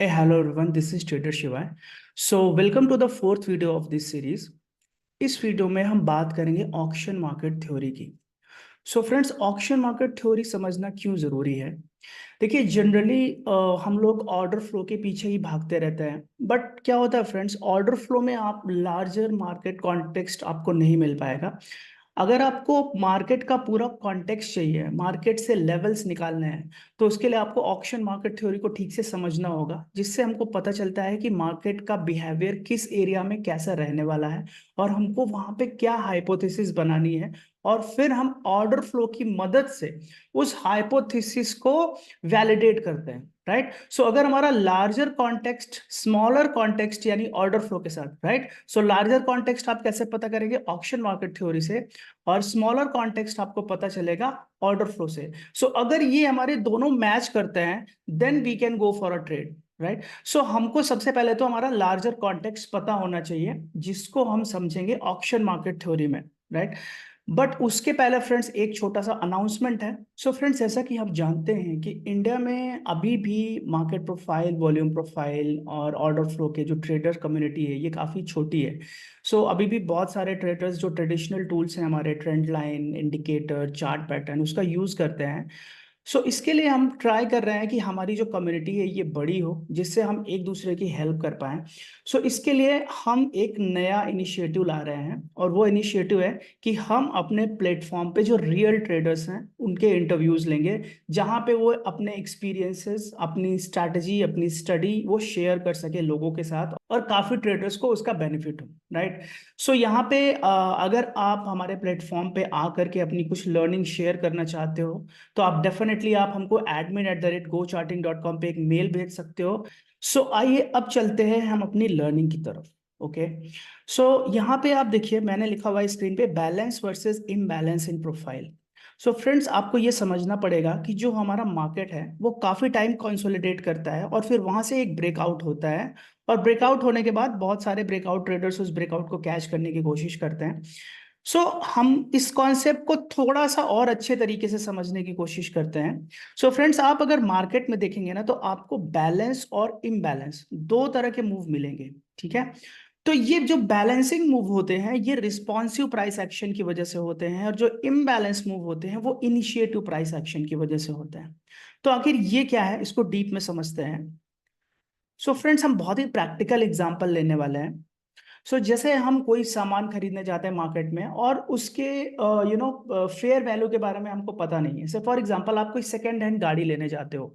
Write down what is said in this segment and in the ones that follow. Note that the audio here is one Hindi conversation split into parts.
Hey, hello everyone, this is Trader Shiva. So, welcome to the fourth video of this series. इस वीडियो में हम बात करेंगे ऑक्शन मार्केट थ्योरी की। So friends, auction market theory समझना क्यों ज़रूरी है? देखिए, जनरली हम लोग ऑर्डर फ्लो के पीछे ही भागते रहते हैं, बट क्या होता है फ्रेंड्स, ऑर्डर फ्लो में आप लार्जर मार्केट कॉन्टेक्स्ट आपको नहीं मिल पाएगा। अगर आपको मार्केट का पूरा कॉन्टेक्स्ट चाहिए, मार्केट से लेवल्स निकालने हैं, तो उसके लिए आपको ऑक्शन मार्केट थ्योरी को ठीक से समझना होगा, जिससे हमको पता चलता है कि मार्केट का बिहेवियर किस एरिया में कैसा रहने वाला है और हमको वहां पे क्या हाइपोथेसिस बनानी है, और फिर हम ऑर्डर फ्लो की मदद से उस हाइपोथेसिस को वैलिडेट करते हैं। राइट, सो अगर हमारा लार्जर कॉन्टेक्स्ट स्मॉलर कॉन्टेक्स्ट यानी ऑर्डर फ्लो के साथ, राइट, सो लार्जर कॉन्टेक्स्ट आप कैसे पता करेंगे? ऑक्शन मार्केट थ्योरी से, और स्मॉलर कॉन्टेक्स्ट आपको पता चलेगा ऑर्डर फ्लो से। सो अगर ये हमारे दोनों मैच करते हैं, then we can go for a trade. Right, so हमको सबसे पहले तो हमारा लार्जर कॉन्टेक्स्ट पता होना चाहिए, जिसको हम समझेंगे ऑक्शन मार्केट थ्योरी में। राइट, बट उसके पहले फ्रेंड्स एक छोटा सा अनाउंसमेंट है। सो फ्रेंड्स, जैसा कि हम जानते हैं कि इंडिया में अभी भी मार्केट प्रोफाइल, वॉल्यूम प्रोफाइल और ऑर्डर फ्लो के जो ट्रेडर कम्युनिटी है, ये काफ़ी छोटी है। सो अभी भी बहुत सारे ट्रेडर्स जो ट्रेडिशनल टूल्स हैं हमारे, trend line, indicator, chart pattern, उसका यूज़ करते हैं। सो इसके लिए हम ट्राई कर रहे हैं कि हमारी जो कम्युनिटी है ये बड़ी हो, जिससे हम एक दूसरे की हेल्प कर पाएं। सो इसके लिए हम एक नया इनिशिएटिव ला रहे हैं, और वो इनिशिएटिव है कि हम अपने प्लेटफॉर्म पे जो रियल ट्रेडर्स हैं उनके इंटरव्यूज लेंगे, जहां पे वो अपने एक्सपीरियंसेस, अपनी स्ट्रैटेजी, अपनी स्टडी वो शेयर कर सके लोगों के साथ, और काफ़ी ट्रेडर्स को उसका बेनिफिट हो। राइट, सो यहाँ पे अगर आप हमारे प्लेटफॉर्म पे आकर के अपनी कुछ लर्निंग शेयर करना चाहते हो, तो आप डेफिनेटली आप हमको admin@gocharting.com पे एक मेल भेज सकते हो। सो आइए अब चलते हैं हम अपनी लर्निंग की तरफ। ओके, सो यहाँ पे आप देखिए, मैंने लिखा हुआ है स्क्रीन पे, बैलेंस वर्सेस इम्बैलेंस इन प्रोफाइल। सो फ्रेंड्स, आपको ये समझना पड़ेगा कि जो हमारा मार्केट है वो काफ़ी टाइम कंसोलिडेट करता है, और फिर वहां से एक ब्रेकआउट होता है, और ब्रेकआउट होने के बाद बहुत सारे ब्रेकआउट ट्रेडर्स उस ब्रेकआउट को कैच करने की कोशिश करते हैं। सो हम इस कॉन्सेप्ट को थोड़ा सा और अच्छे तरीके से समझने की कोशिश करते हैं। सो फ्रेंड्स, आप अगर मार्केट में देखेंगे ना, तो आपको बैलेंस और इम्बैलेंस दो तरह के मूव मिलेंगे। ठीक है, तो ये जो बैलेंसिंग मूव होते हैं ये रिस्पॉन्सिव प्राइस एक्शन की वजह से होते हैं, और जो इम्बैलेंस मूव होते हैं वो इनिशिएटिव प्राइस एक्शन की वजह से होते हैं। तो आखिर ये क्या है, इसको डीप में समझते हैं। सो फ्रेंड्स, हम बहुत ही प्रैक्टिकल एग्जांपल लेने वाले हैं। जैसे हम कोई सामान खरीदने जाते हैं मार्केट में, और उसके फेयर वैल्यू के बारे में हमको पता नहीं है। से फॉर एग्जांपल, आप कोई सेकेंड हैंड गाड़ी लेने जाते हो।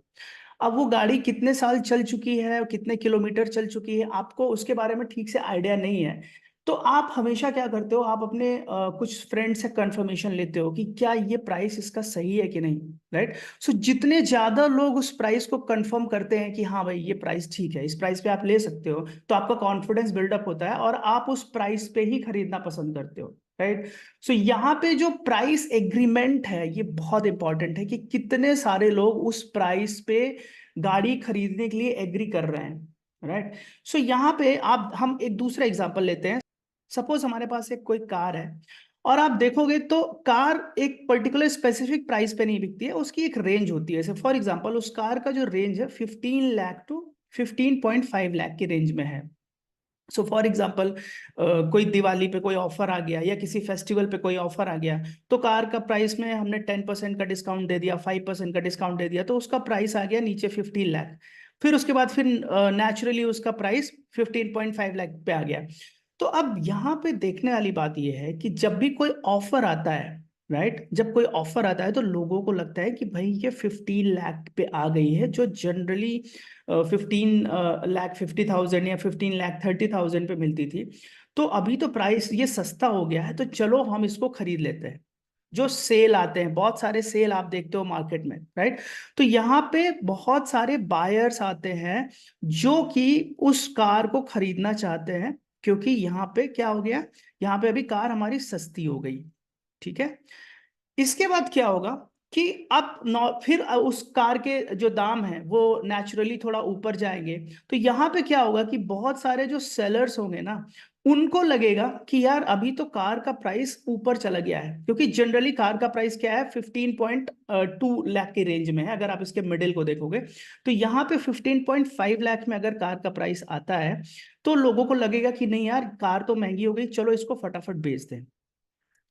अब वो गाड़ी कितने साल चल चुकी है और कितने किलोमीटर चल चुकी है, आपको उसके बारे में ठीक से आइडिया नहीं है। तो आप हमेशा क्या करते हो, आप अपने कुछ फ्रेंड से कंफर्मेशन लेते हो कि क्या ये प्राइस इसका सही है कि नहीं। राइट, जितने ज्यादा लोग उस प्राइस को कंफर्म करते हैं कि हाँ भाई ये प्राइस ठीक है, इस प्राइस पे आप ले सकते हो, तो आपका कॉन्फिडेंस बिल्डअप होता है और आप उस प्राइस पे ही खरीदना पसंद करते हो। राइट, यहाँ पे जो प्राइस एग्रीमेंट है ये बहुत इंपॉर्टेंट है, कि कितने सारे लोग उस प्राइस पे गाड़ी खरीदने के लिए एग्री कर रहे हैं। राइट, यहाँ पे आप हम एक दूसरा एग्जांपल लेते हैं। सपोज हमारे पास एक कोई कार है, और आप देखोगे तो कार एक पर्टिकुलर स्पेसिफिक प्राइस पे नहीं बिकती है, उसकी एक रेंज होती है। जैसे फॉर एग्जांपल, उस कार का जो रेंज है 15 लाख टू 15.5 लाख की रेंज में है। फॉर एग्जांपल, कोई दिवाली पे कोई ऑफर आ गया, या किसी फेस्टिवल पे कोई ऑफर आ गया, तो कार का प्राइस में हमने 10% का डिस्काउंट दे दिया, 5% का डिस्काउंट दे दिया, तो उसका प्राइस आ गया नीचे 15 लाख। फिर उसके बाद फिर नेचुरली उसका प्राइस 15.5 लाख पे आ गया। तो अब यहाँ पे देखने वाली बात यह है कि जब भी कोई ऑफर आता है, राइट, जब कोई ऑफर आता है तो लोगों को लगता है कि भाई ये 15 लाख पे आ गई है, जो जनरली 15 लाख 50,000 या 15 लाख 30,000 पे मिलती थी। तो अभी तो प्राइस ये सस्ता हो गया है, तो चलो हम इसको खरीद लेते हैं। जो सेल आते हैं, बहुत सारे सेल आप देखते हो मार्केट में, राइट, तो यहाँ पे बहुत सारे बायर्स आते हैं जो कि उस कार को खरीदना चाहते हैं, क्योंकि यहाँ पे क्या हो गया, यहाँ पे अभी कार हमारी सस्ती हो गई। ठीक है, इसके बाद क्या होगा कि अब फिर उस कार के जो दाम है वो नेचुरली थोड़ा ऊपर जाएंगे। तो यहाँ पे क्या होगा कि बहुत सारे जो सेलर्स होंगे ना, उनको लगेगा कि यार अभी तो कार का प्राइस ऊपर चला गया है, क्योंकि जनरली कार का प्राइस क्या है, 15.2 लाख के रेंज में है अगर आप इसके मिडिल को देखोगे। तो यहाँ पे 15.5 लाख में अगर कार का प्राइस आता है तो लोगों को लगेगा कि नहीं यार कार तो महंगी हो गई, चलो इसको फटाफट बेच दें।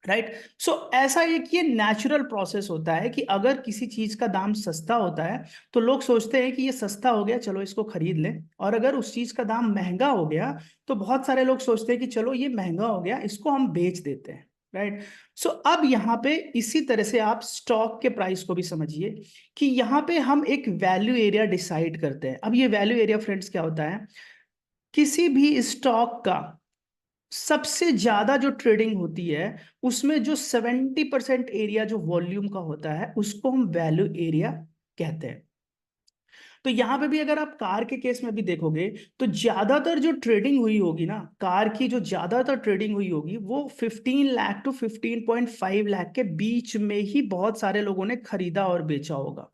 राइट। सो ऐसा एक ये नेचुरल प्रोसेस होता है कि अगर किसी चीज का दाम सस्ता होता है तो लोग सोचते हैं कि ये सस्ता हो गया, चलो इसको खरीद लें, और अगर उस चीज का दाम महंगा हो गया तो बहुत सारे लोग सोचते हैं कि चलो ये महंगा हो गया, इसको हम बेच देते हैं। राइट। सो अब यहाँ पे इसी तरह से आप स्टॉक के प्राइस को भी समझिए कि यहाँ पे हम एक वैल्यू एरिया डिसाइड करते हैं। अब ये वैल्यू एरिया फ्रेंड्स क्या होता है, किसी भी स्टॉक का सबसे ज्यादा जो ट्रेडिंग होती है उसमें जो 70% एरिया जो वॉल्यूम का होता है उसको हम वैल्यू एरिया कहते हैं। तो यहां पे भी अगर आप कार के केस में भी देखोगे तो ज्यादातर जो ट्रेडिंग हुई होगी ना, कार की जो ज्यादातर ट्रेडिंग हुई होगी वो 15 लाख टू 15.5 लाख के बीच में ही बहुत सारे लोगों ने खरीदा और बेचा होगा।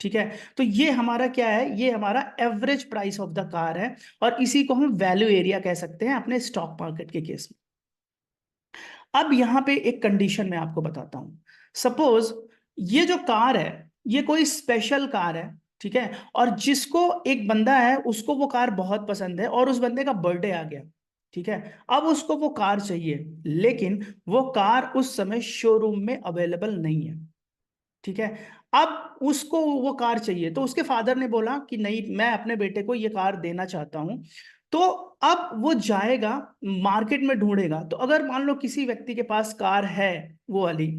ठीक है। तो ये हमारा क्या है, ये हमारा average price of the car है, और इसी को हम वैल्यू एरिया कह सकते हैं अपने स्टॉक मार्केट के केस में। अब यहां पे एक कंडीशन मैं आपको बताता हूं। सपोज ये जो कार है ये कोई स्पेशल कार है, ठीक है, और जिसको एक बंदा है उसको वो कार बहुत पसंद है और उस बंदे का बर्थडे आ गया। ठीक है। अब उसको वो कार चाहिए, लेकिन वो कार उस समय शोरूम में अवेलेबल नहीं है। ठीक है। अब उसको वो कार चाहिए तो उसके फादर ने बोला कि नहीं, मैं अपने बेटे को ये कार देना चाहता हूं। तो अब वो जाएगा मार्केट में ढूंढेगा, तो अगर मान लो किसी व्यक्ति के पास कार है वो वाली,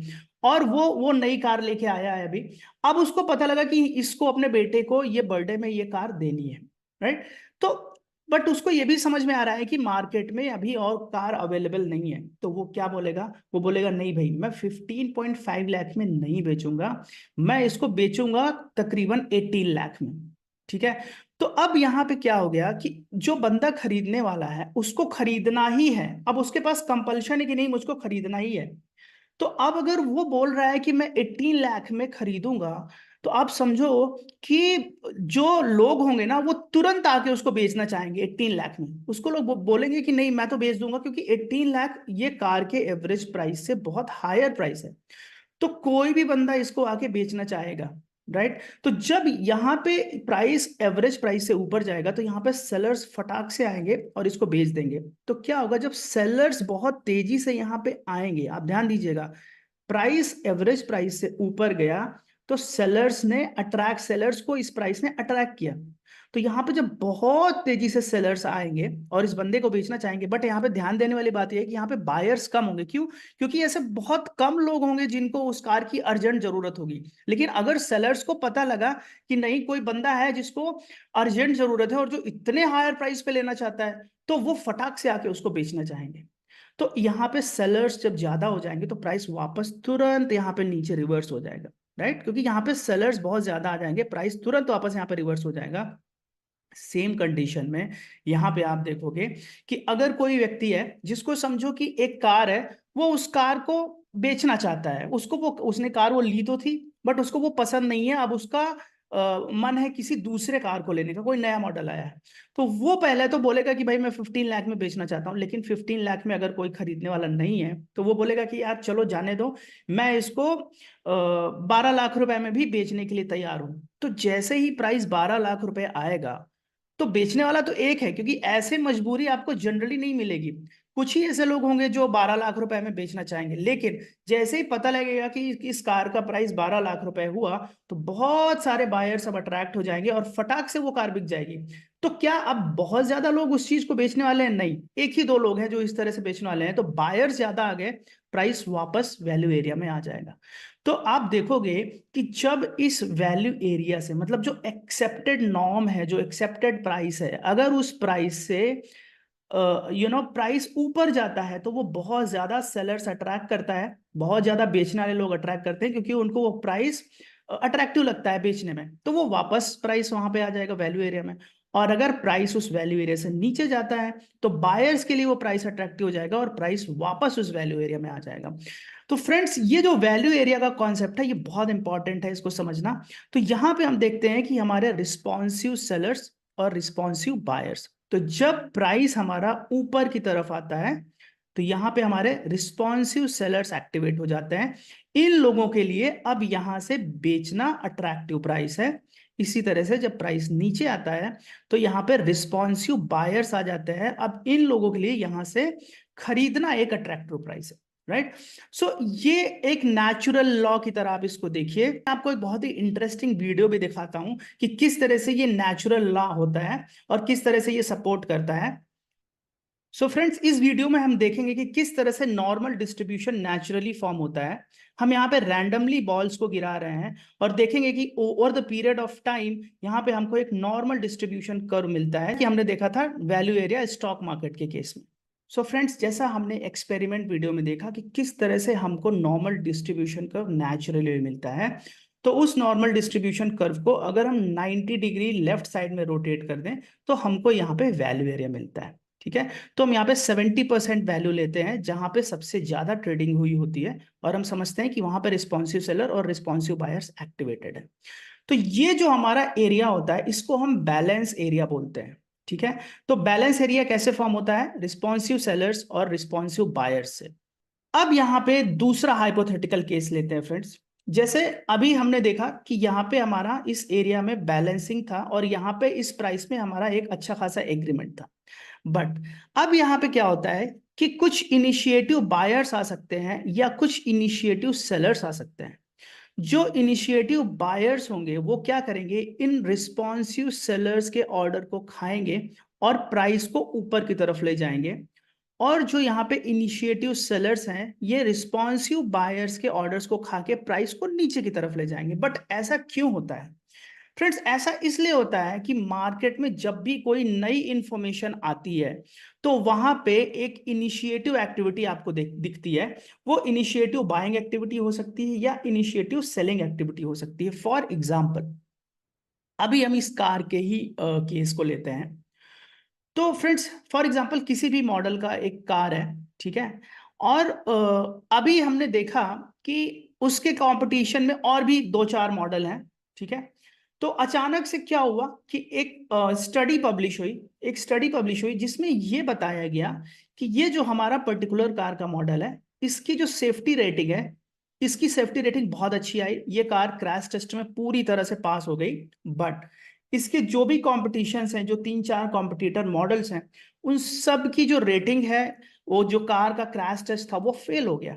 और वो नई कार लेके आया है अभी, अब उसको पता लगा कि इसको अपने बेटे को ये बर्थडे में ये कार देनी है। राइट। तो बट उसको ये भी समझ में आ रहा है कि मार्केट में अभी और कार अवेलेबल नहीं है, तो वो क्या बोलेगा, वो बोलेगा नहीं भाई मैं 15.5 लाख में नहीं बेचूंगा, मैं इसको बेचूंगा तकरीबन 18 लाख में। ठीक है। तो अब यहां पे क्या हो गया कि जो बंदा खरीदने वाला है उसको खरीदना ही है, अब उसके पास कंपल्शन है कि नहीं मुझको खरीदना ही है। तो अब अगर वो बोल रहा है कि मैं 18 लाख में खरीदूंगा, तो आप समझो कि जो लोग होंगे ना वो तुरंत आके उसको बेचना चाहेंगे 18 लाख में। उसको लोग बोलेंगे कि नहीं मैं तो बेच दूंगा, क्योंकि 18 लाख ये कार के एवरेज प्राइस से बहुत हायर प्राइस है, तो कोई भी बंदा इसको आके बेचना चाहेगा। राइट। तो जब यहाँ पे प्राइस एवरेज प्राइस से ऊपर जाएगा तो यहाँ पे सेलर्स फटाक से आएंगे और इसको बेच देंगे। तो क्या होगा, जब सेलर्स बहुत तेजी से यहाँ पे आएंगे, आप ध्यान दीजिएगा, प्राइस एवरेज प्राइस से ऊपर गया तो सेलर्स को इस प्राइस ने अट्रैक्ट किया। तो यहाँ पे जब बहुत तेजी से सेलर्स आएंगे और इस बंदे को बेचना चाहेंगे, बट यहाँ पे ध्यान देने वाली बात यह है कि यहाँ पे बायर्स कम होंगे। क्यों? क्योंकि ऐसे बहुत कम लोग होंगे जिनको उस कार की अर्जेंट जरूरत होगी। लेकिन अगर सेलर्स को पता लगा कि नहीं कोई बंदा है जिसको अर्जेंट जरूरत है और जो इतने हायर प्राइस पे लेना चाहता है, तो वो फटाक से आके उसको बेचना चाहेंगे। तो यहाँ पे सेलर्स जब ज्यादा हो जाएंगे तो प्राइस वापस तुरंत यहाँ पे नीचे रिवर्स हो जाएगा। राइट। क्योंकि यहाँ पे सेलर्स बहुत ज्यादा आ जाएंगे, प्राइस तुरंत वापस यहाँ पे रिवर्स हो जाएगा। सेम कंडीशन में यहाँ पे आप देखोगे कि अगर कोई व्यक्ति है जिसको समझो कि एक कार है, वो उस कार को बेचना चाहता है, उसको वो उसने कार वो ली तो थी बट उसको वो पसंद नहीं है, अब उसका मन है किसी दूसरे कार को लेने का, कोई नया मॉडल आया है। तो वो पहले तो बोलेगा कि भाई मैं 15 लाख में बेचना चाहता हूँ, लेकिन 15 लाख में अगर कोई खरीदने वाला नहीं है तो वो बोलेगा कि यार चलो जाने दो, मैं इसको 12 लाख रुपए में भी बेचने के लिए तैयार हूं। तो जैसे ही प्राइस 12 लाख रुपए आएगा तो बेचने वाला तो एक है, क्योंकि ऐसे मजबूरी आपको जनरली नहीं मिलेगी। कुछ ही ऐसे लोग होंगे जो 12 लाख रुपए में बेचना चाहेंगे, लेकिन जैसे ही पता लगेगा कि इस कार का प्राइस 12 लाख रुपए हुआ तो बहुत सारे बायर्स अब अट्रैक्ट हो जाएंगे और फटाक से वो कार बिक जाएगी। तो क्या अब बहुत ज्यादा लोग उस चीज को बेचने वाले हैं? नहीं, एक ही दो लोग हैं जो इस तरह से बेचने वाले हैं, तो बायर्स ज्यादा आ गए, प्राइस वापस वैल्यू एरिया में आ जाएगा। तो आप देखोगे कि जब इस वैल्यू एरिया से, मतलब जो एक्सेप्टेड नॉर्म है, जो एक्सेप्टेड प्राइस है, अगर उस प्राइस से प्राइस ऊपर जाता है तो वो बहुत ज्यादा सेलर्स अट्रैक्ट करता है, बहुत ज्यादा बेचने वाले लोग अट्रैक्ट करते हैं, क्योंकि उनको वो प्राइस अट्रैक्टिव लगता है बेचने में, तो वो वापस प्राइस वहां पे आ जाएगा वैल्यू एरिया में। और अगर प्राइस उस वैल्यू एरिया से नीचे जाता है तो बायर्स के लिए वो प्राइस अट्रैक्टिव हो जाएगा और प्राइस वापस उस वैल्यू एरिया में आ जाएगा। तो फ्रेंड्स, ये जो वैल्यू एरिया का कॉन्सेप्ट है ये बहुत इंपॉर्टेंट है इसको समझना। तो यहां पे हम देखते हैं कि हमारे रिस्पॉन्सिव सेलर्स और रिस्पॉन्सिव बायर्स, तो जब प्राइस हमारा ऊपर की तरफ आता है तो यहां पे हमारे रिस्पॉन्सिव सेलर्स एक्टिवेट हो जाते हैं। इन लोगों के लिए अब यहां से बेचना अट्रैक्टिव प्राइस है। इसी तरह से जब प्राइस नीचे आता है तो यहाँ पे रिस्पॉन्सिव बायर्स आ जाते हैं। अब इन लोगों के लिए यहां से खरीदना एक अट्रैक्टिव प्राइस है, राइट। सो ये एक नेचुरल लॉ की तरह आप इसको देखिए। मैं आपको एक बहुत ही इंटरेस्टिंग वीडियो भी दिखाता हूं कि किस तरह से ये नेचुरल लॉ होता है और किस तरह से ये सपोर्ट करता है। सो फ्रेंड्स, इस वीडियो में हम देखेंगे कि किस तरह से नॉर्मल डिस्ट्रीब्यूशन नेचुरली फॉर्म होता है। हम यहाँ पे रैंडमली बॉल्स को गिरा रहे हैं और देखेंगे कि over the period of time यहाँ पे हमको एक नॉर्मल डिस्ट्रीब्यूशन कर्व मिलता है कि हमने देखा था वैल्यू एरिया स्टॉक मार्केट के केस में। सो फ्रेंड्स, जैसा हमने एक्सपेरिमेंट वीडियो में देखा कि किस तरह से हमको नॉर्मल डिस्ट्रीब्यूशन कर्व नेचुरली मिलता है, तो उस नॉर्मल डिस्ट्रीब्यूशन कर्व को अगर हम 90 डिग्री लेफ्ट साइड में रोटेट कर दें तो हमको यहाँ पे वैल्यू एरिया मिलता है। ठीक है, तो हम यहाँ पे 70% वैल्यू लेते हैं जहां पे सबसे ज्यादा ट्रेडिंग हुई होती है और हम समझते हैं कि वहां पे रिस्पॉन्सिव सेलर और रिस्पॉन्सिव बायर्स एक्टिवेटेड है। तो ये जो हमारा एरिया होता है इसको हम बैलेंस एरिया बोलते हैं। ठीक है, तो बैलेंस एरिया कैसे फॉर्म होता है? रिस्पॉन्सिव सेलर्स और रिस्पॉन्सिव बायर्स से। अब यहाँ पे दूसरा हाइपोथेटिकल केस लेते हैं फ्रेंड्स। जैसे अभी हमने देखा कि यहाँ पे हमारा इस एरिया में बैलेंसिंग था और यहाँ पे इस प्राइस में हमारा एक अच्छा खासा एग्रीमेंट था। बट अब यहाँ पे क्या होता है कि कुछ इनिशिएटिव बायर्स आ सकते हैं या कुछ इनिशिएटिव सेलर्स आ सकते हैं। जो इनिशिएटिव बायर्स होंगे वो क्या करेंगे, इन रिस्पॉन्सिव सेलर्स के ऑर्डर को खाएंगे और प्राइस को ऊपर की तरफ ले जाएंगे। और जो यहाँ पे इनिशिएटिव सेलर्स हैं ये रिस्पॉन्सिव बायर्स के ऑर्डर्स को खा के प्राइस को नीचे की तरफ ले जाएंगे। बट ऐसा क्यों होता है फ्रेंड्स? ऐसा इसलिए होता है कि मार्केट में जब भी कोई नई इंफॉर्मेशन आती है तो वहां पे एक इनिशिएटिव एक्टिविटी आपको दिखती है। वो इनिशिएटिव बाइंग एक्टिविटी हो सकती है या इनिशिएटिव सेलिंग एक्टिविटी हो सकती है। फॉर एग्जाम्पल, अभी हम इस कार के ही केस को लेते हैं। तो फ्रेंड्स, फॉर एग्जांपल किसी भी मॉडल का एक कार है, ठीक है, और अभी हमने देखा कि उसके कंपटीशन में और भी दो चार मॉडल हैं। ठीक है, तो अचानक से क्या हुआ कि एक स्टडी पब्लिश हुई जिसमें ये बताया गया कि ये जो हमारा पर्टिकुलर कार का मॉडल है इसकी जो सेफ्टी रेटिंग है, इसकी सेफ्टी रेटिंग बहुत अच्छी आई। ये कार क्रैश टेस्ट में पूरी तरह से पास हो गई। बट इसके जो भी कॉम्पिटिशन्स हैं, जो तीन चार कॉम्पिटिटर मॉडल्स हैं, उन सब की जो रेटिंग है, वो जो कार का क्रैश टेस्ट था वो फेल हो गया।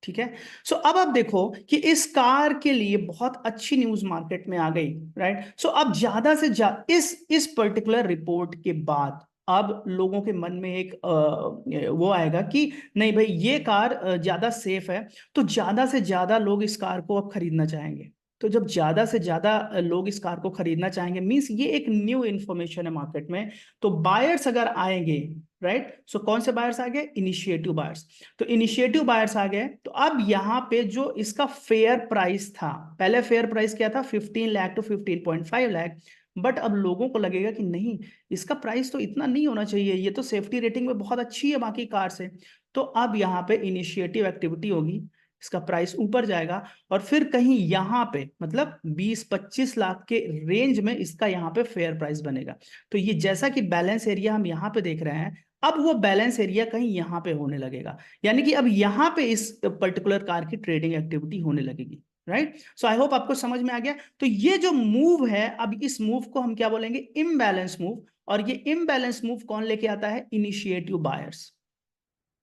ठीक है, सो अब आप देखो कि इस कार के लिए बहुत अच्छी न्यूज मार्केट में आ गई, राइट। सो अब ज्यादा से ज्यादा इस पर्टिकुलर रिपोर्ट के बाद अब लोगों के मन में एक वो आएगा कि नहीं भाई ये कार ज्यादा सेफ है, तो ज्यादा से ज्यादा लोग इस कार को अब खरीदना चाहेंगे। तो जब ज्यादा से ज्यादा लोग इस कार को खरीदना चाहेंगे मींस ये एक न्यू इंफॉर्मेशन है मार्केट में, तो बायर्स अगर आएंगे, राइट। सो कौन से बायर्स आ गए? Initiative buyers. तो इनिशिएटिव बायर्स आ गए तो अब यहाँ पे जो इसका फेयर प्राइस था, पहले फेयर प्राइस क्या था? 15 लाख टू 15.5 लाख। बट अब लोगों को लगेगा कि नहीं, इसका प्राइस तो इतना नहीं होना चाहिए, ये तो सेफ्टी रेटिंग में बहुत अच्छी है बाकी कार से। तो अब यहाँ पे इनिशिएटिव एक्टिविटी होगी, इसका प्राइस ऊपर जाएगा और फिर कहीं यहाँ पे मतलब 20-25 लाख के रेंज में इसका यहाँ पे फेयर प्राइस बनेगा। तो ये जैसा कि बैलेंस एरिया हम यहाँ पे देख रहे हैं, अब वो बैलेंस एरिया कहीं यहाँ पे होने लगेगा, यानी कि अब यहाँ पे इस पर्टिकुलर कार की ट्रेडिंग एक्टिविटी होने लगेगी, राइट। सो आई होप आपको समझ में आ गया। तो ये जो मूव है, अब इस मूव को हम क्या बोलेंगे? Imbalance move. और ये इम्बैलेंस मूव कौन लेके आता है? Initiative buyers,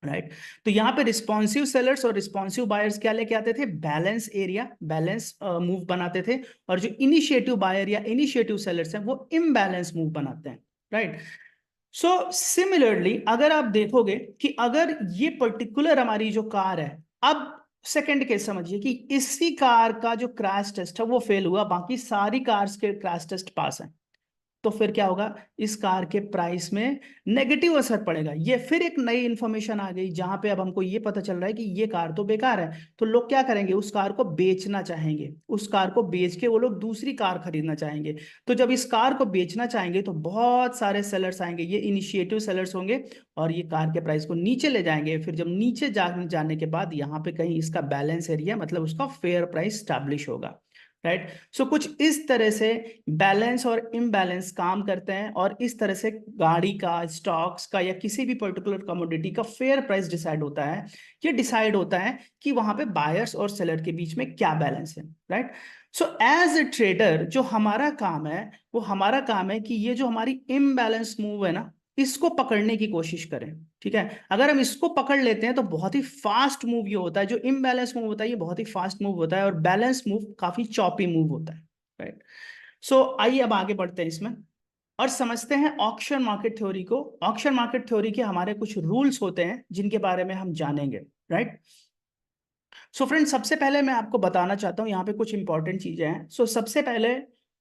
right. तो यहाँ पे रिस्पॉन्सिव सेलर्स और रिस्पॉन्सिव बायर्स क्या लेके आते थे? बैलेंस एरिया, बैलेंस मूव बनाते थे। और जो इनिशिएटिव बायर या इनिशिएटिव सेलर्स हैं वो इम्बैलेंस मूव बनाते हैं, राइट। सो सिमिलरली अगर आप देखोगे कि अगर ये पर्टिकुलर हमारी जो कार है, अब सेकंड केस समझिए कि इसी कार का जो क्रैश टेस्ट है वो फेल हुआ, बाकी सारी कार्स के क्रैश टेस्ट पास है। तो फिर क्या होगा, इस कार के प्राइस में नेगेटिव असर पड़ेगा। ये फिर एक नई इंफॉर्मेशन आ गई जहां पे अब हमको ये पता चल रहा है कि ये कार तो बेकार है, तो लोग क्या करेंगे, उस कार को बेचना चाहेंगे, उस कार को बेच के वो लोग दूसरी कार खरीदना चाहेंगे। तो जब इस कार को बेचना चाहेंगे तो बहुत सारे सेलर्स आएंगे, ये इनिशिएटिव सेलर्स होंगे, और ये कार के प्राइस को नीचे ले जाएंगे। फिर जब नीचे जाने के बाद यहाँ पे कहीं इसका बैलेंस एरिया, मतलब उसका फेयर प्राइस स्टैब्लिश होगा, राइट। सो कुछ इस तरह से बैलेंस और इम्बैलेंस काम करते हैं, और इस तरह से गाड़ी का, स्टॉक्स का, या किसी भी पर्टिकुलर कमोडिटी का फेयर प्राइस डिसाइड होता है। ये डिसाइड होता है कि वहां पे बायर्स और सेलर के बीच में क्या बैलेंस है, right. So as a trader जो हमारा काम है, वो हमारा काम है कि ये जो हमारी इम्बैलेंस मूव है ना, इसको पकड़ने की कोशिश करें, ठीक है। अगर हम इसको पकड़ लेते हैं तो बहुत ही फास्ट मूव ये होता है। जो इम्बैलेंस मूव होता है ये बहुत ही फास्ट मूव होता है, और बैलेंस मूव काफी चॉपी मूव होता है, राइट। सो आइए अब आगे बढ़ते हैं इसमें और समझते हैं ऑक्शन मार्केट थ्योरी को। ऑक्शन मार्केट थ्योरी के हमारे कुछ रूल्स होते हैं जिनके बारे में हम जानेंगे, राइट। सो फ्रेंड, सबसे पहले मैं आपको बताना चाहता हूं, यहाँ पे कुछ इंपॉर्टेंट चीजें हैं। सो सबसे पहले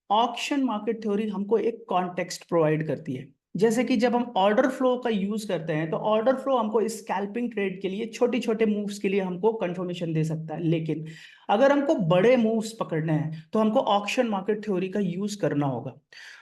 ऑक्शन मार्केट थ्योरी हमको एक कॉन्टेक्स्ट प्रोवाइड करती है। जैसे कि जब हम ऑर्डर फ्लो का यूज करते हैं तो ऑर्डर फ्लो हमको स्कैल्पिंग ट्रेड के लिए, छोटे छोटे मूव्स के लिए हमको कंफर्मेशन दे सकता है, लेकिन अगर हमको बड़े मूव्स पकड़ने हैं तो हमको ऑक्शन मार्केट थ्योरी का यूज करना होगा।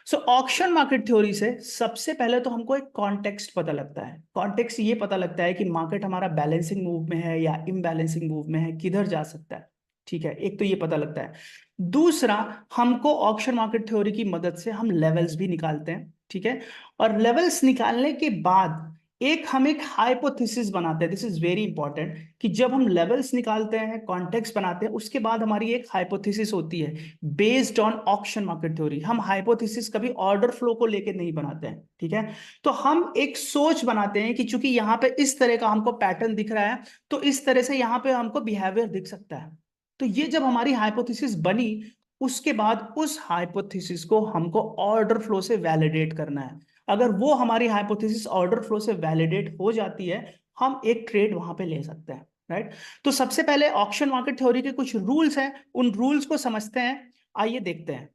सो ऑक्शन मार्केट थ्योरी से सबसे पहले तो हमको एक कॉन्टेक्स्ट पता लगता है। कॉन्टेक्स्ट ये पता लगता है कि मार्केट हमारा बैलेंसिंग मूव में है या इम्बैलेंसिंग मूव में है, किधर जा सकता है, ठीक है। एक तो ये पता लगता है। दूसरा, हमको ऑक्शन मार्केट थ्योरी की मदद से हम लेवल्स भी निकालते हैं, ठीक है। और लेवल्स निकालने के बाद हम एक हाइपोथेसिस बनाते हैं। दिस इज वेरी इंपॉर्टेंट कि जब हम लेवल्स निकालते हैं, कॉन्टेक्स्ट बनाते हैं, उसके बाद हमारी एक हाइपोथेसिस होती है based on auction market theory. हम हाइपोथेसिस कभी ऑर्डर फ्लो को लेकर नहीं बनाते हैं, ठीक है। तो हम एक सोच बनाते हैं कि चूंकि यहाँ पे इस तरह का हमको पैटर्न दिख रहा है, तो इस तरह से यहाँ पे हमको बिहेवियर दिख सकता है। तो ये जब हमारी हाइपोथेसिस बनी, उसके बाद उस हाइपोथेसिस को हमको ऑर्डर फ्लो से वैलिडेट करना है। अगर वो हमारी हाइपोथेसिस ऑर्डर फ्लो से वैलिडेट हो जाती है, हम एक ट्रेड वहां पे ले सकते हैं, राइट। तो सबसे पहले ऑक्शन मार्केट थ्योरी के कुछ रूल्स हैं, उन रूल्स को समझते हैं, आइए देखते हैं।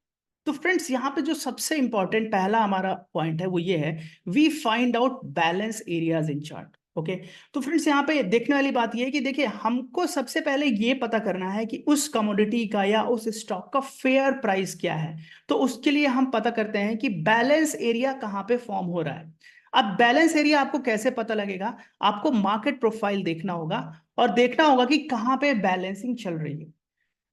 तो फ्रेंड्स, यहाँ पे जो सबसे इंपॉर्टेंट पहला हमारा पॉइंट है वो ये है, we find out balance areas in chart. Okay. तो फ्रेंड्स, यहाँ पे देखने वाली बात ये है कि देखिए, हमको सबसे पहले ये पता करना है कि उस कमोडिटी का या उस स्टॉक का फेयर प्राइस क्या है। तो उसके लिए हम पता करते हैं कि बैलेंस एरिया कहाँ पे फॉर्म हो रहा है। अब बैलेंस एरिया आपको कैसे पता लगेगा, आपको मार्केट प्रोफाइल देखना होगा, और देखना होगा कि कहाँ पे बैलेंसिंग चल रही है।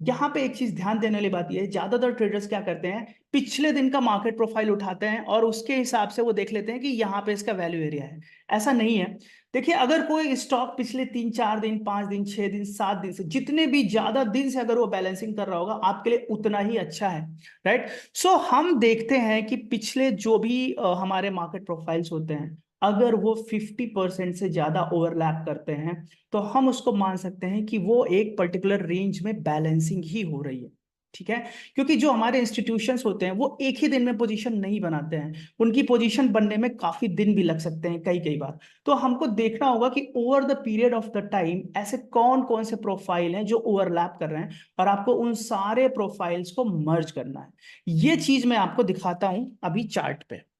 यहां पे एक चीज ध्यान देने वाली बात यह है, ज्यादातर ट्रेडर्स क्या करते हैं, पिछले दिन का मार्केट प्रोफाइल उठाते हैं और उसके हिसाब से वो देख लेते हैं कि यहाँ पे इसका वैल्यू एरिया है। ऐसा नहीं है। देखिए, अगर कोई स्टॉक पिछले 3 4 दिन, 5 दिन, 6 दिन, 7 दिन से, जितने भी ज्यादा दिन से अगर वो बैलेंसिंग कर रहा होगा, आपके लिए उतना ही अच्छा है, राइट। सो हम देखते हैं कि पिछले जो भी हमारे मार्केट प्रोफाइल्स होते हैं, अगर वो 50% से ज्यादा ओवरलैप करते हैं, तो हम उसको मान सकते हैं कि वो एक पर्टिकुलर रेंज में बैलेंसिंग ही हो रही है, ठीक है। क्योंकि जो हमारे इंस्टीट्यूशंस होते हैं वो एक ही दिन में पोजीशन नहीं बनाते हैं, उनकी पोजीशन बनने में काफी दिन भी लग सकते हैं, कई कई बार। तो हमको देखना होगा कि over the period of the time ऐसे कौन कौन से प्रोफाइल हैं जो ओवरलैप कर रहे हैं, और आपको उन सारे प्रोफाइल्स को मर्ज करना है। ये चीज मैं आपको दिखाता हूं अभी चार्ट पे।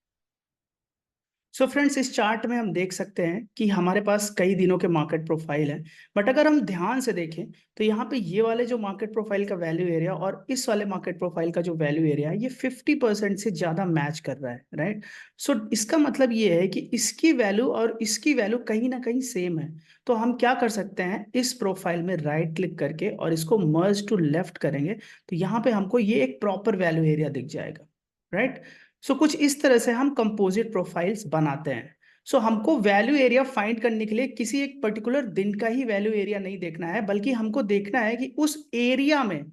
सो फ्रेंड्स, इस चार्ट में हम देख सकते हैं कि हमारे पास कई दिनों के मार्केट प्रोफाइल है। बट अगर हम ध्यान से देखें तो यहाँ पे ये वाले जो मार्केट प्रोफाइल का वैल्यू एरिया और इस वाले मार्केट प्रोफाइल का जो वैल्यू एरिया है, ये 50% से ज्यादा मैच कर रहा है, राइट। सो इसका मतलब ये है कि इसकी वैल्यू और इसकी वैल्यू कहीं ना कहीं सेम है। तो हम क्या कर सकते हैं, इस प्रोफाइल में राइट क्लिक करके और इसको मर्ज टू लेफ्ट करेंगे, तो यहाँ पे हमको ये एक प्रॉपर वैल्यू एरिया दिख जाएगा, राइट। सो कुछ इस तरह से हम कंपोजिट प्रोफाइल्स बनाते हैं। सो हमको वैल्यू एरिया फाइंड करने के लिए किसी एक पर्टिकुलर दिन का ही वैल्यू एरिया नहीं देखना है, बल्कि हमको देखना है कि उस एरिया में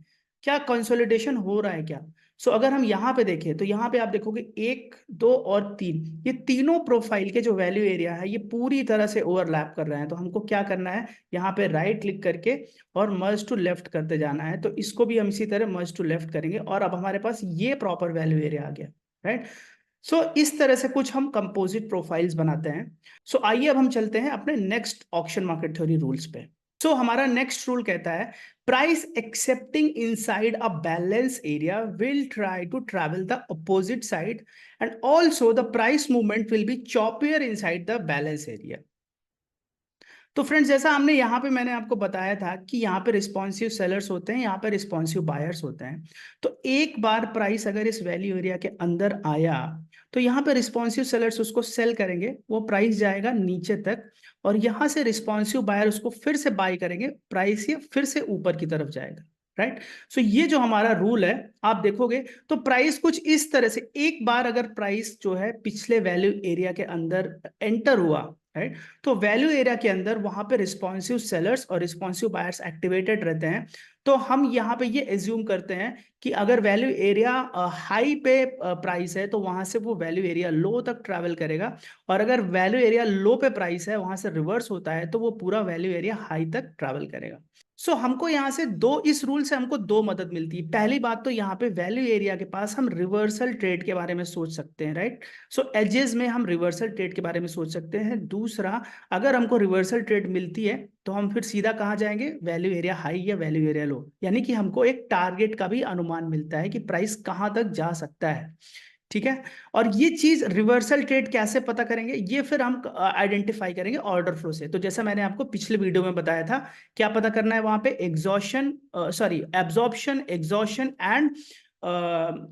क्या कंसोलिडेशन हो रहा है क्या। सो अगर हम यहाँ पे देखें तो यहाँ पे आप देखोगे 1 2 और 3, ये तीनों प्रोफाइल के जो वैल्यू एरिया है ये पूरी तरह से ओवरलैप कर रहे हैं। तो हमको क्या करना है, यहाँ पे राइट क्लिक करके और मर्ज टू लेफ्ट करते जाना है। तो इसको भी हम इसी तरह मर्ज टू लेफ्ट करेंगे, और अब हमारे पास ये प्रॉपर वैल्यू एरिया आ गया, राइट। सो इस तरह से कुछ हम कंपोजिट प्रोफाइल्स बनाते हैं। सो आइए अब हम चलते हैं अपने next auction market theory rules पे। सो हमारा नेक्स्ट रूल कहता है price accepting inside a balance area will try to travel the opposite side and also the price movement will be choppier inside the balance area. तो फ्रेंड्स जैसा हमने यहाँ पे मैंने आपको बताया था कि यहाँ पे रिस्पॉन्सिव सेलर्स होते हैं, यहाँ पे रिस्पॉन्सिव बायर्स होते हैं। तो एक बार प्राइस अगर इस वैल्यू एरिया के अंदर आया तो यहाँ पे रिस्पॉन्सिव सेलर्स उसको सेल करेंगे, वो प्राइस जाएगा नीचे तक, और यहाँ से रिस्पॉन्सिव बायर उसको फिर से बाय करेंगे, प्राइस ये फिर से ऊपर की तरफ जाएगा। राइट। सो ये जो हमारा रूल है आप देखोगे तो प्राइस कुछ इस तरह से, एक बार अगर प्राइस जो है पिछले वैल्यू एरिया के अंदर एंटर हुआ, राइट, तो वैल्यू एरिया के अंदर वहां पे रिस्पॉन्सिव सेलर्स और रिस्पॉन्सिव बायर्स एक्टिवेटेड रहते हैं। तो हम यहाँ पे ये एज्यूम करते हैं कि अगर वैल्यू एरिया हाई पे प्राइस है तो वहां से वो वैल्यू एरिया लो तक ट्रैवल करेगा, और अगर वैल्यू एरिया लो पे प्राइस है वहां से रिवर्स होता है तो वो पूरा वैल्यू एरिया हाई तक ट्रैवल करेगा। सो हमको यहाँ से इस रूल से हमको दो मदद मिलती है। पहली बात तो यहाँ पे वैल्यू एरिया के पास हम रिवर्सल ट्रेड के बारे में सोच सकते हैं, राइट। सो एजेस में हम रिवर्सल ट्रेड के बारे में सोच सकते हैं। दूसरा, अगर हमको रिवर्सल ट्रेड मिलती है तो हम फिर सीधा कहाँ जाएंगे, वैल्यू एरिया हाई या वैल्यू एरिया लो, यानी कि हमको एक टारगेट का भी अनुमान मिलता है कि प्राइस कहाँ तक जा सकता है। ठीक है। और ये चीज रिवर्सल ट्रेड कैसे पता करेंगे, ये फिर हम आइडेंटिफाई करेंगे ऑर्डर फ्लो से। तो जैसा मैंने आपको पिछले वीडियो में बताया था, क्या पता करना है वहां पे, absorption, exhaustion and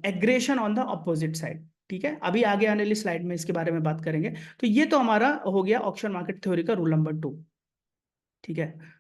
aggression on the opposite side. ठीक है, अभी आगे आने वाली स्लाइड में इसके बारे में बात करेंगे। तो ये तो हमारा हो गया ऑक्शन मार्केट थ्योरी का रूल नंबर 2। ठीक है।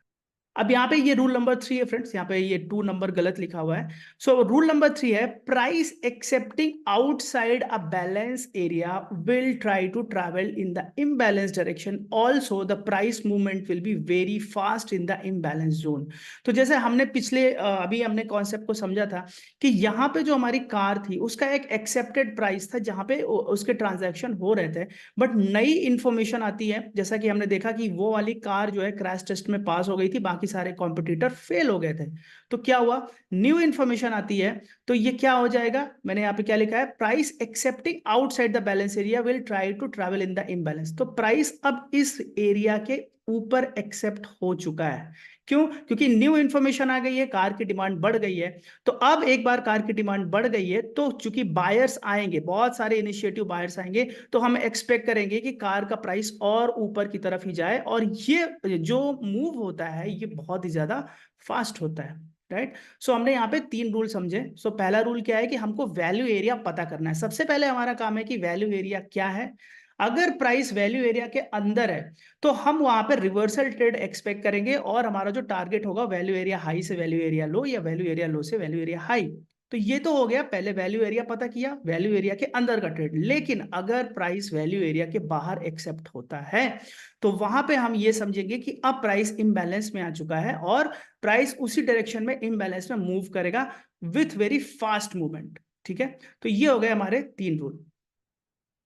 अब यहाँ पे ये रूल नंबर 3 है फ्रेंड्स, यहाँ पे ये 2 नंबर गलत लिखा हुआ है। सो रूल नंबर 3 है price accepting outside a balance area will try to travel in the imbalance direction, also the price movement will be very fast in the imbalance zone. तो जैसे हमने अभी हमने कॉन्सेप्ट को समझा था कि यहाँ पे जो हमारी कार थी उसका एक एक्सेप्टेड प्राइस था जहां पे उसके ट्रांजैक्शन हो रहे थे, बट नई इंफॉर्मेशन आती है, जैसा कि हमने देखा कि वो वाली कार जो है क्रैश टेस्ट में पास हो गई थी, बाकी सारे कॉम्पिटिटर फेल हो गए थे। तो क्या हुआ, न्यू इंफॉर्मेशन आती है, तो ये क्या हो जाएगा, मैंने यहाँ पे क्या लिखा है, price accepting outside the balance area will try to travel in the imbalance. तो प्राइस अब इस एरिया के ऊपर एक्सेप्ट हो चुका है। क्यों? क्योंकि न्यू इंफॉर्मेशन आ गई है, कार की डिमांड बढ़ गई है। तो अब एक बार कार की डिमांड बढ़ गई है तो चूंकि बायर्स आएंगे, बहुत सारे इनिशिएटिव बायर्स आएंगे, तो हम एक्सपेक्ट करेंगे कि कार का प्राइस और ऊपर की तरफ ही जाए, और ये जो मूव होता है ये बहुत ही ज्यादा फास्ट होता है। राइट। सो हमने यहाँ पे 3 रूल समझे। सो पहला रूल क्या है कि हमको वैल्यू एरिया पता करना है। सबसे पहले हमारा काम है कि वैल्यू एरिया क्या है। अगर प्राइस वैल्यू एरिया के अंदर है तो हम वहां पर रिवर्सल ट्रेड एक्सपेक्ट करेंगे, और हमारा जो टारगेट होगा वैल्यू एरिया हाई से वैल्यू एरिया लो, या वैल्यू एरिया लो से वैल्यू एरिया हाई। तो ये तो हो गया, पहले वैल्यू एरिया पता किया, वैल्यू एरिया के अंदर का ट्रेड। लेकिन अगर प्राइस वैल्यू एरिया के बाहर एक्सेप्ट होता है तो वहां पे हम ये समझेंगे कि अब प्राइस इम्बैलेंस में आ चुका है, और प्राइस उसी डायरेक्शन में इम्बैलेंस में मूव करेगा विथ वेरी फास्ट मूवमेंट। ठीक है। तो ये हो गए हमारे 3 रूल।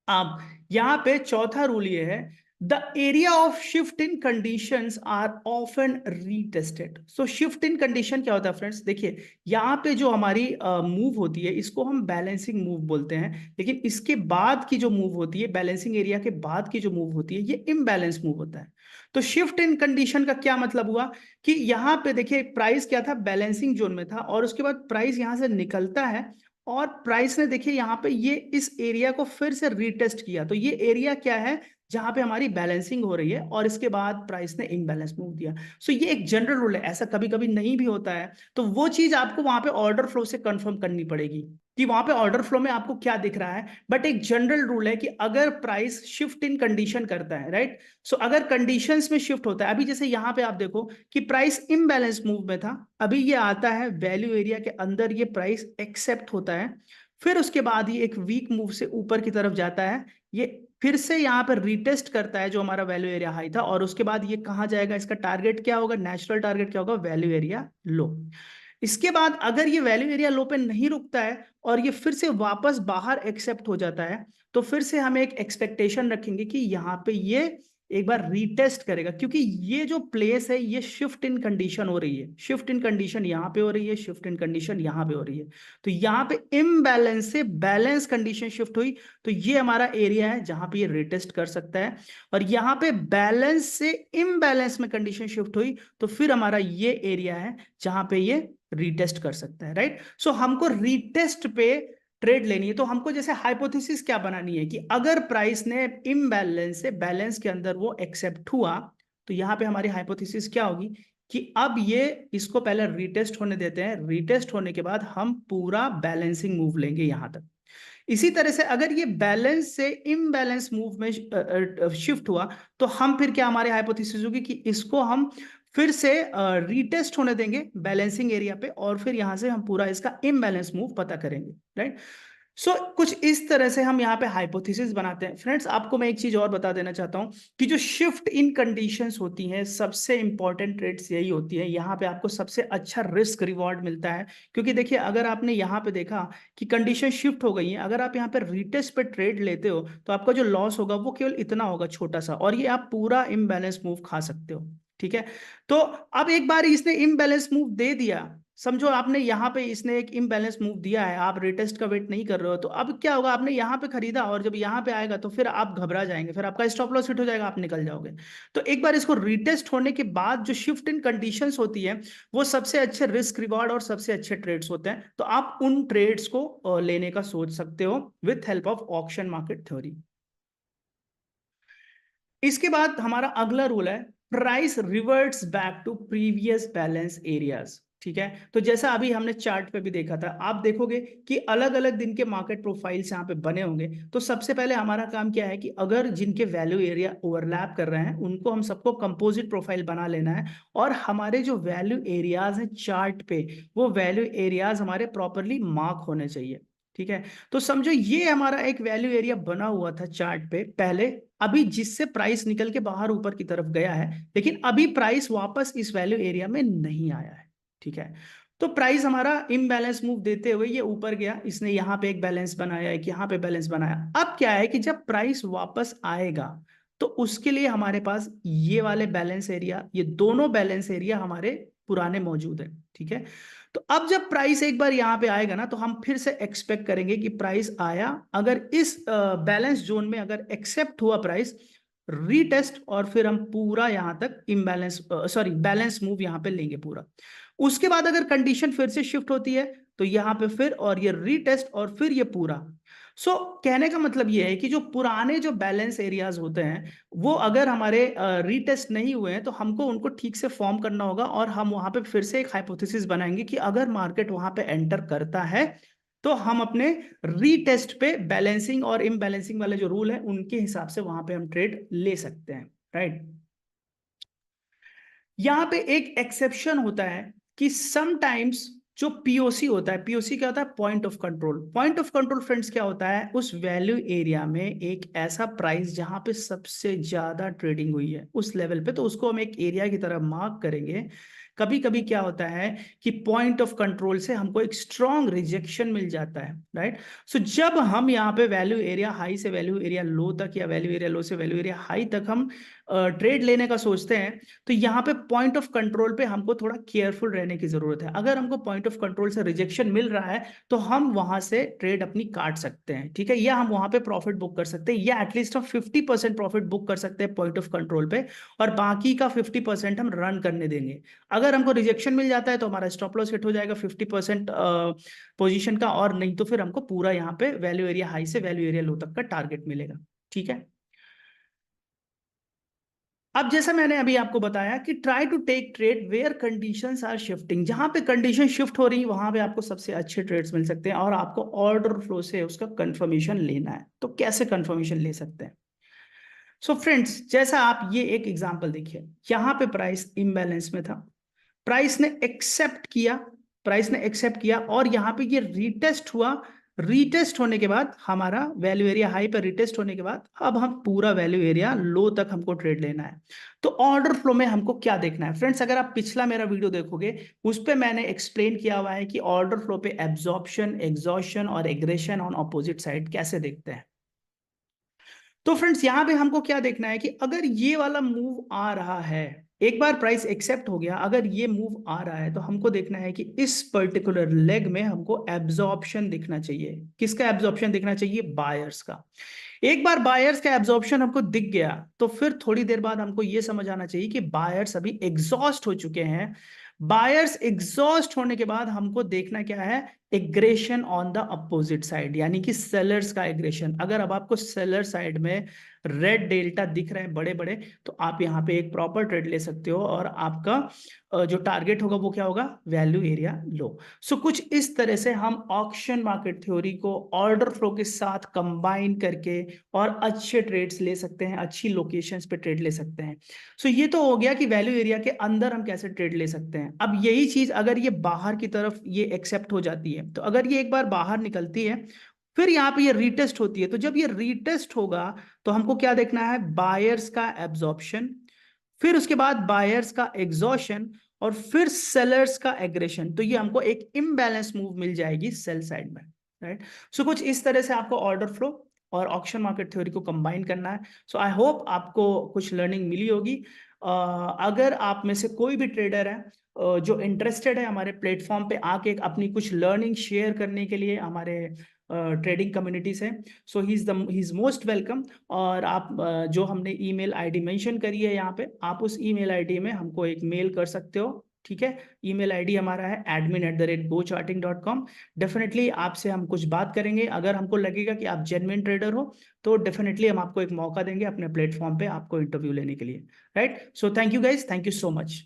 अब यहां पे चौथा रूल ये है, the area of shift in conditions are often retested. So shift in condition क्या होता है फ्रेंड्स, देखिए यहाँ पे जो हमारी मूव होती है इसको हम बैलेंसिंग मूव बोलते हैं, लेकिन इसके बाद की जो मूव होती है, बैलेंसिंग एरिया के बाद की जो मूव होती है, ये इम्बैलेंस मूव होता है। तो शिफ्ट इन कंडीशन का क्या मतलब हुआ कि यहाँ पे देखिए प्राइस क्या था, बैलेंसिंग जोन में था, और उसके बाद प्राइस यहां से निकलता है, और प्राइस ने देखिए यहाँ पे ये इस एरिया को फिर से रीटेस्ट किया। तो ये एरिया क्या है, जहां पे हमारी बैलेंसिंग हो रही है, और इसके बाद प्राइस ने इम्बैलेंस मूव दिया। सो ये एक जनरल रूल है, ऐसा कभी कभी नहीं भी होता है, तो वो चीज आपको वहां पे ऑर्डर फ्लो से कंफर्म करनी पड़ेगी कि वहां पे ऑर्डर फ्लो में आपको क्या दिख रहा है। बट एक जनरल रूल है कि अगर प्राइस शिफ्ट इन कंडीशन करता है, राइट, सो अगर कंडीशंस में शिफ्ट होता है, अभी जैसे यहाँ पे आप देखो कि प्राइस इम्बैलेंस मूव में था, अभी ये आता है वैल्यू एरिया के अंदर, ये प्राइस एक्सेप्ट होता है, फिर उसके बाद ये एक वीक मूव से ऊपर की तरफ जाता है, ये फिर से यहाँ पर रीटेस्ट करता है जो हमारा वैल्यू एरिया हाई था, और उसके बाद ये कहाँ जाएगा, इसका टारगेट क्या होगा, नेचुरल टारगेट क्या होगा, वैल्यू एरिया लो। इसके बाद अगर ये वैल्यू एरिया लो पे नहीं रुकता है और ये फिर से वापस बाहर एक्सेप्ट हो जाता है, तो फिर से हम एक एक्सपेक्टेशन रखेंगे कि यहाँ पे ये एक बार रीटेस्ट करेगा, क्योंकि ये जो प्लेस है ये शिफ्ट इन कंडीशन हो रही है, शिफ्ट इन कंडीशन यहाँ पे हो रही है, शिफ्ट इन कंडीशन यहाँ पे हो रही है। तो यहाँ पे इम्बैलेंस से बैलेंस कंडीशन शिफ्ट हुई, तो ये हमारा एरिया है जहां पे ये रीटेस्ट कर सकता है। और यहाँ पे बैलेंस से इम्बैलेंस में कंडीशन शिफ्ट हुई, तो फिर हमारा ये एरिया है जहां पे ये रीटेस्ट कर सकता है, राइट। सो हमको रीटेस्ट पे ट्रेड लेनी है, तो हमको जैसे हाइपोथेसिस क्या बनानी है कि अगर प्राइस ने इम्बैलेंस से बैलेंस के अंदर वो एक्सेप्ट हुआ, तो यहां पे हमारी हाइपोथेसिस क्या होगी कि अब ये इसको पहले रीटेस्ट होने देते हैं, रीटेस्ट होने के बाद हम पूरा बैलेंसिंग मूव लेंगे यहां तक। इसी तरह से अगर ये बैलेंस से इम्बैलेंस मूव में शिफ्ट हुआ, तो हम फिर क्या हमारे हाइपोथेसिस होगी कि इसको हम फिर से रीटेस्ट होने देंगे बैलेंसिंग एरिया पे, और फिर यहां से हम पूरा इसका इम्बैलेंस मूव पता करेंगे, राइट। सो कुछ इस तरह से हम यहाँ पे हाइपोथेसिस बनाते हैं। फ्रेंड्स, आपको मैं एक चीज और बता देना चाहता हूँ कि जो शिफ्ट इन कंडीशंस होती हैं, सबसे इंपॉर्टेंट ट्रेड्स यही होती है, यहाँ पे आपको सबसे अच्छा रिस्क रिवॉर्ड मिलता है। क्योंकि देखिए, अगर आपने यहाँ पे देखा कि कंडीशन शिफ्ट हो गई है, अगर आप यहाँ पे रीटेस्ट पे ट्रेड लेते हो, तो आपका जो लॉस होगा वो केवल इतना होगा, छोटा सा, और ये आप पूरा इम्बैलेंस मूव खा सकते हो, ठीक है। तो अब एक बार इसने इम्बैलेंस मूव दे दिया, समझो आपने यहाँ पे इसने एक इम्बैलेंस मूव दिया है, आप रिटेस्ट का वेट नहीं कर रहे हो, तो अब क्या होगा, आपने यहाँ पे खरीदा और जब यहाँ पे आएगा तो फिर आप घबरा जाएंगे, फिर आपका स्टॉप लॉस हिट हो जाएगा, आप निकल जाओगे। तो एक बार इसको रिटेस्ट होने के बाद जो शिफ्ट इन कंडीशंस होती है, वो सबसे अच्छे रिस्क रिवॉर्ड और सबसे अच्छे ट्रेड्स होते हैं, तो आप उन ट्रेड्स को लेने का सोच सकते हो with help of auction market theory. इसके बाद हमारा अगला रूल है price reverts back to previous balance areas, ठीक है। तो जैसा अभी हमने चार्ट पे भी देखा था, आप देखोगे कि अलग अलग दिन के मार्केट प्रोफाइल्स यहाँ पे बने होंगे। तो सबसे पहले हमारा काम क्या है कि अगर जिनके वैल्यू एरिया ओवरलैप कर रहे हैं, उनको हम सबको कंपोजिट प्रोफाइल बना लेना है, और हमारे जो वैल्यू एरियाज हैं चार्ट पे, वो वैल्यू एरियाज हमारे प्रॉपरली मार्क होने चाहिए, ठीक है। तो समझो ये हमारा एक वैल्यू एरिया बना हुआ था चार्ट पे पहले, अभी जिससे प्राइस निकल के बाहर ऊपर की तरफ गया है, लेकिन अभी प्राइस वापस इस वैल्यू एरिया में नहीं आया है, ठीक है। तो प्राइस हमारा इम्बैलेंस मूव देते हुए ये ऊपर गया, इसने यहाँ पे एक बैलेंस बनाया, एक यहाँ पे बैलेंस बनाया। अब क्या है कि जब प्राइस वापस आएगा, तो उसके लिए हमारे पास ये वाले बैलेंस एरिया, ये दोनों बैलेंस एरिया हमारे पुराने मौजूद है, ठीक है। तो अब जब प्राइस एक बार यहां पे आएगा ना, तो हम फिर से एक्सपेक्ट करेंगे कि प्राइस आया, अगर इस बैलेंस जोन में अगर एक्सेप्ट हुआ प्राइस, रीटेस्ट, और फिर हम पूरा यहां तक इम्बैलेंस सॉरी बैलेंस मूव यहां पे लेंगे पूरा। उसके बाद अगर कंडीशन फिर से शिफ्ट होती है, तो यहां पे फिर और ये रीटेस्ट और फिर ये पूरा। कहने का मतलब ये है कि जो पुराने जो बैलेंस एरियाज होते हैं, वो अगर हमारे रीटेस्ट नहीं हुए हैं, तो हमको उनको ठीक से फॉर्म करना होगा, और हम वहां पे फिर से एक हाइपोथेसिस बनाएंगे कि अगर मार्केट वहां पे एंटर करता है, तो हम अपने रीटेस्ट पे बैलेंसिंग और इम्बैलेंसिंग वाले जो रूल है उनके हिसाब से वहां पे हम ट्रेड ले सकते हैं, राइट। यहां पे एक एक्सेप्शन होता है कि समटाइम्स जो पीओसी होता है, पीओसी क्या होता है, point of control. Point of control friends क्या होता है, उस वैल्यू एरिया में एक ऐसा प्राइस जहां पे सबसे ज्यादा ट्रेडिंग हुई है उस लेवल पे, तो उसको हम एक एरिया की तरह मार्क करेंगे। कभी कभी क्या होता है कि पॉइंट ऑफ कंट्रोल से हमको एक स्ट्रॉन्ग रिजेक्शन मिल जाता है, राइट। जब हम यहाँ पे वैल्यू एरिया हाई से वैल्यू एरिया लो तक, या वैल्यू एरिया लो से वैल्यू एरिया हाई तक हम ट्रेड लेने का सोचते हैं, तो यहाँ पे पॉइंट ऑफ कंट्रोल पे हमको थोड़ा केयरफुल रहने की जरूरत है। अगर हमको पॉइंट ऑफ कंट्रोल से रिजेक्शन मिल रहा है, तो हम वहां से ट्रेड अपनी काट सकते हैं, ठीक है, या हम वहां पे प्रॉफिट बुक कर सकते हैं, या एटलीस्ट हम 50% प्रॉफिट बुक कर सकते हैं पॉइंट ऑफ कंट्रोल पे, और बाकी का 50% हम रन करने देंगे। अगर हमको रिजेक्शन मिल जाता है, तो हमारा स्टॉप लॉस हिट हो जाएगा 50% पोजीशन का, और नहीं तो फिर हमको पूरा यहाँ पे वैल्यू एरिया हाई से वैल्यू एरिया लो तक का टारगेट मिलेगा, ठीक है। अब जैसा मैंने अभी आपको बताया कि try to take trade where conditions are shifting, जहां पे कंडीशन शिफ्ट हो रही, वहां पे आपको सबसे अच्छे ट्रेड्स मिल सकते हैं, और आपको ऑर्डर फ्लो से उसका कंफर्मेशन लेना है। तो कैसे कंफर्मेशन ले सकते हैं? फ्रेंड्स, जैसा आप ये एक एग्जांपल देखिए, यहां पे प्राइस इम्बैलेंस में था, प्राइस ने एक्सेप्ट किया, प्राइस ने एक्सेप्ट किया, और यहां पे ये रीटेस्ट हुआ। रीटेस्ट होने के बाद हमारा वैल्यू एरिया हाई पर रीटेस्ट होने के बाद अब हम पूरा वैल्यू एरिया लो तक हमको ट्रेड लेना है। तो ऑर्डर फ्लो में हमको क्या देखना है फ्रेंड्स, अगर आप पिछला मेरा वीडियो देखोगे, उस पे मैंने एक्सप्लेन किया हुआ है कि ऑर्डर फ्लो पे एब्जॉर्प्शन, एग्जॉशन और एग्रेशन ऑन ऑपोजिट साइड कैसे देखते हैं। तो फ्रेंड्स यहाँ पे हमको क्या देखना है कि अगर ये वाला मूव आ रहा है, एक बार प्राइस एक्सेप्ट हो गया, अगर ये मूव आ रहा है तो हमको देखना है कि इस पर्टिकुलर लेग में हमको एब्जॉर्प्शन दिखना चाहिए। किसका एब्जॉर्प्शन दिखना चाहिए? बायर्स का। एक बार बायर्स का एब्जॉर्प्शन हमको दिख गया तो फिर थोड़ी देर बाद हमको ये समझ आना चाहिए कि बायर्स अभी एग्जॉस्ट हो चुके हैं। बायर्स एग्जॉस्ट होने के बाद हमको देखना क्या है? Aggression on the opposite side, यानी कि सेलर्स का एग्रेशन। अगर अब आपको सेलर साइड में रेड डेल्टा दिख रहे हैं बड़े बड़े, तो आप यहाँ पे एक प्रॉपर ट्रेड ले सकते हो और आपका जो टारगेट होगा वो क्या होगा? Value area low. सो कुछ इस तरह से हम ऑक्शन मार्केट थ्योरी को ऑर्डर फ्लो के साथ कंबाइन करके और अच्छे ट्रेड्स ले सकते हैं, अच्छी लोकेशंस पे ट्रेड ले सकते हैं। सो ये तो हो गया कि वैल्यू एरिया के अंदर हम कैसे ट्रेड ले सकते हैं। अब यही चीज अगर ये बाहर की तरफ ये एक्सेप्ट हो जाती है, तो अगर ये एक बार बाहर निकलती है फिर यहाँ पे ये रीटेस्ट होती है, तो जब ये रीटेस्ट होगा तो हमको क्या देखना है? बायर्स का एब्जॉर्प्शन, फिर उसके बाद बायर्स का एग्जॉशन, और फिर सेलर्स का एग्रेशन। तो ये हमको एक इम्बैलेंस मूव मिल जाएगी सेल साइड में, राइट। सो कुछ इस तरह से आपको ऑर्डर फ्लो और ऑक्शन मार्केट थ्योरी को कंबाइन करना है। सो आई होप आपको कुछ लर्निंग मिली होगी। अगर आप में से कोई भी ट्रेडर है जो इंटरेस्टेड है हमारे प्लेटफॉर्म पे आके अपनी कुछ लर्निंग शेयर करने के लिए, हमारे ट्रेडिंग कम्युनिटी से, सो ही इज मोस्ट वेलकम। और आप जो हमने ईमेल आईडी मेंशन करी है यहाँ पे, आप उस ईमेल आईडी में हमको एक मेल कर सकते हो, ठीक है। ईमेल आईडी हमारा है admin@gocharting.com। डेफिनेटली आपसे हम कुछ बात करेंगे। अगर हमको लगेगा कि आप जेन्युइन ट्रेडर हो तो डेफिनेटली हम आपको एक मौका देंगे अपने प्लेटफॉर्म पे आपको इंटरव्यू लेने के लिए, right. So thank you guys, thank you so much.